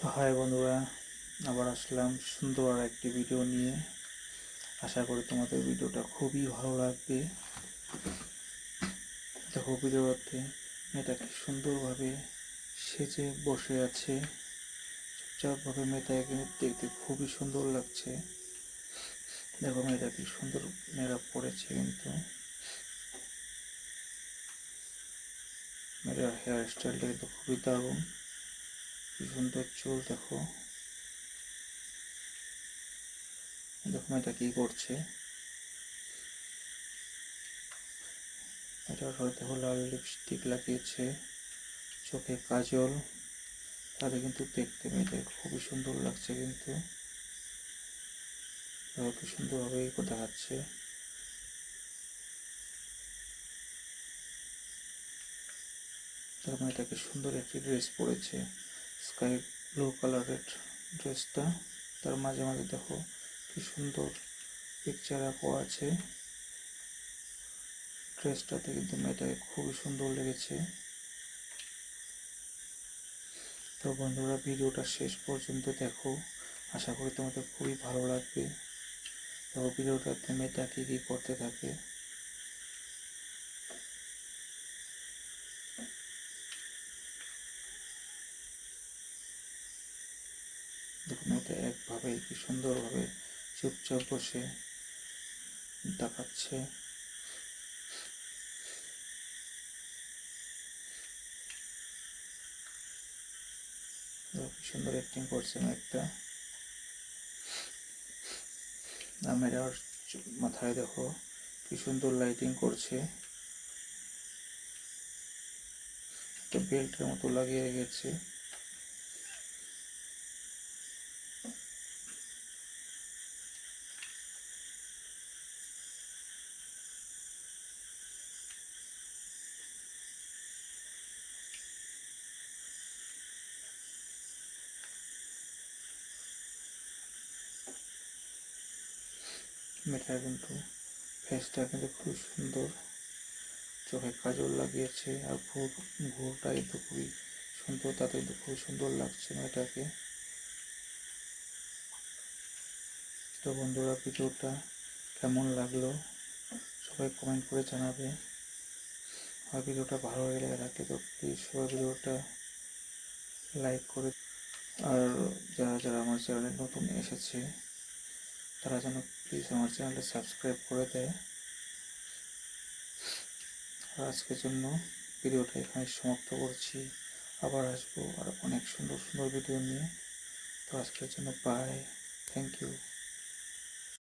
High বন্ধুরা, আবার আসলাম সুন্দর একটি ভিডিও নিয়ে। আশা করি তোমাদের ভিডিওটা খুবই ভালো লাগবে। দেখো ভিডিওতে মেয়েটা কি সুন্দরভাবে সেজে বসে আছে, চুপচাপভাবে। মেয়েটাকে দেখতে খুবই সুন্দর লাগছে। দেখো মেয়েটা কি সুন্দর মেকআপ করেছে, কিন্তু মেয়েটার হেয়ার স্টাইলটা কিন্তু খুবই দারুণ। কি সুন্দর চুল। দেখো দেখো মেয়েটা কি করছে। এটার হয়তো লাল লিপস্টিক লাগিয়েছে, চোখে কাজল। তাহলে কিন্তু দেখতে মেয়েটা খুবই সুন্দর লাগছে, কিন্তু কি সুন্দরভাবে দেখাচ্ছে। তার মেয়েটাকে সুন্দর একটি ড্রেস পরেছে, স্কাই ব্লু কালারের ড্রেসটা। তার মাঝে মাঝে দেখো কি সুন্দর পিকচার আঁকা আছে। ড্রেসটাতে কিন্তু মেয়েটাকে খুবই সুন্দর লেগেছে। তো বন্ধুরা, ভিডিওটা শেষ পর্যন্ত দেখো, আশা করি তোমাদের খুবই ভালো লাগবে। তো ভিডিওটাতে মেয়েটা কী করতে থাকে। দেখো মেয়েটা একভাবে কি সুন্দরভাবে চুপচাপ বসে তাকাচ্ছে। কি সুন্দর অ্যাক্টিং করছে মেয়েটা। মেয়েটার মাথায় দেখো কি সুন্দর লাইটিং করছে, একটা বেল্টের মতো লাগিয়ে রেখেছে। মেয়েটার কিন্তু ফেসটা কিন্তু খুব সুন্দর, চোখে কাজল লাগিয়েছে, আর ঘুরটা কিন্তু খুবই সুন্দর। তাতে কিন্তু খুব সুন্দর লাগছে মেয়েটাকে। তো বন্ধুরা, ভিডিওটা কেমন লাগলো সবাই কমেন্ট করে জানাবে। আর ভিডিওটা ভালো লেগে থাকে তো প্লিজ সবাই ভিডিওটা লাইক করে। আর যারা যারা আমার চ্যানেলে নতুন এসেছে তারা যেন প্লিজ আমার চ্যানেলটা সাবস্ক্রাইব করে দেয়। আর আজকের জন্য ভিডিওটা এখানে সমাপ্ত করছি। আবার আসবো আর অনেক সুন্দর সুন্দর ভিডিও নিয়ে। তো আজকের জন্য বাই, থ্যাংক ইউ।